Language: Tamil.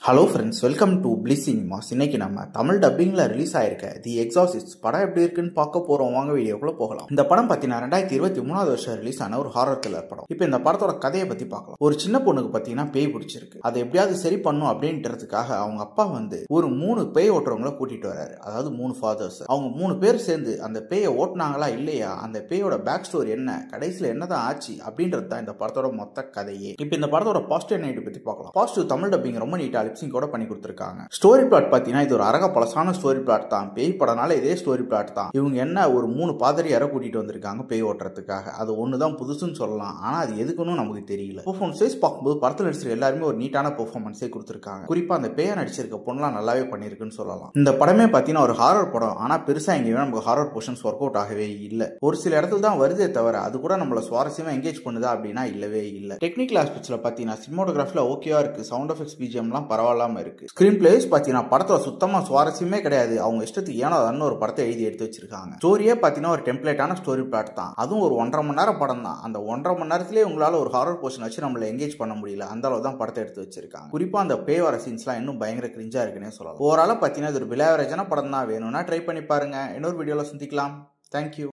ஹலோ ஃப்ரெண்ட்ஸ், வெல்கம் டு பிளிஸிங் மாஸ். இன்னைக்கு நம்ம தமிழ் டப்பிங்ல ரிலீஸ் ஆயிருக்க தி எக்ஸார்சிஸ்ட் படம் எப்படி இருக்குன்னு பார்க்க போறோம். வாங்க வீடியோக்குள்ள போகலாம். இந்த படம் பார்த்தீங்கன்னா 2023 வருஷம் ரிலீஸ் ஆன ஒரு ஹாரர் த்ரில்லர் படம். இப்போ இந்த படத்தோட கதையை பத்தி பார்க்கலாம். ஒரு சின்ன பொண்ணுக்கு பார்த்தீங்கன்னா பேய் பிடிச்சிருக்கு. அதை எப்படியாவது சரி பண்ணும் அப்படின்றதுக்காக அவங்க அப்பா ஒரு 3 பேய் ஓட்டுறவங்களை கூட்டிட்டு வராரு. அதாவது 3 ஃபாதர்ஸ். அவங்க 3 பேர் சேர்ந்து அந்த பேயை ஓட்டினாங்களா இல்லையா, அந்த பேயோட பேக் ஸ்டோரி என்ன, கடைசியில் என்னதான் ஆச்சு அப்படின்றது தான் இந்த படத்தோட மொத்த கதையே. இப்போ இந்த படத்தோட பாசிட்டிவ் நெகட்டிவ் பத்தி பார்க்கலாம். பாசிட்டிவ், தமிழ் டப்பிங் ரொம்ப நீட்டா லிப்சிங் கூட பண்ணி கொடுத்திருக்காங்க. ஸ்டோரி பிளாட் பாத்தீங்கன்னா இது ஒரு அரக பழசான ஸ்டோரி பிளாட் தான். பேய் படனால இதே ஸ்டோரி பிளாட் தான். இவங்க என்ன ஒரு 3 பாதிரியார கூட்டிட்டு வந்திருக்காங்க பேய் ஓட்டுறதுக்காக. அது ஒண்ணுதான் புதுசுன்னு சொல்லலாம். ஆனா அது எதுக்குன்னு நமக்கு தெரியல. பெர்ஃபார்மன்ஸ் பார்க்கும்போது படத்தில் நடிச்சிருக்க எல்லாருமே ஒரு நீட்டான பெர்ஃபார்மன்ஸே கொடுத்திருக்காங்க. குறிப்பா அந்த பேயா நடிச்சிருக்க பொண்ணுலாம் நல்லாவே பண்ணிருக்குன்னு சொல்லலாம். இந்த படமே பாத்தீங்கன்னா ஒரு ஹாரர் படம். ஆனா பெருசா எங்கேயுமே நமக்கு ஹாரர் போர்ஷன்ஸ் ஒர்க் அவுட் ஆகவே இல்ல. ஒரு சில இடத்துல தான் வருதே தவிர அது கூட நம்மள சுவாரஸ்யமா என்கேஜ் பண்ணுதா அப்படின்னா இல்லவே இல்ல. டெக்னிக்கல் ஆஸ்பெக்ட்ஸ்ல பாத்தீங்கன்னா சினிமாட்டோகிராஃபில ஓகேவா இருக்கு. சவுண்ட் எஃபெக்ட்ஸ், பிஜிஎம்லாம் பரவாயில்லாம இருக்கு. ஸ்கிரீன் பிளேஸ் பாத்தீங்கன்னா படத்துல சுத்தமா சுவாரஸ்யமே கிடையாது. அவங்க இஷ்டத்துக்கு ஏனோ அதன்னு ஒரு படத்தை எழுதி எடுத்து வச்சிருக்காங்க. ஸ்டோரியே பாத்தீங்கன்னா ஒரு டெம்ப்ளேட்டான ஸ்டோரி பிளாட் தான். அதுவும் ஒரு 1.5 மணி நேரம் படம் தான். அந்த 1.5 மணி நேரத்திலேயே உங்களால ஒரு ஹாரர் போர்ஷன் வச்சு நம்மள என்கேஜ் பண்ண முடியல. அந்த அளவு தான் படத்தை எடுத்து வச்சிருக்காங்க. குறிப்பா அந்த பேய் வர சீன்ஸ்லாம் இன்னும் பயங்கர கிரிஞ்சா இருக்குன்னே சொல்லலாம். ஓவராலா பாத்தீங்கன்னா இது ஒரு பிலாவரேஜான படம் தான். வேணும்னா ட்ரை பண்ணி பாருங்க. இன்னொரு வீடியோல சந்திக்கலாம். தேங்க்யூ.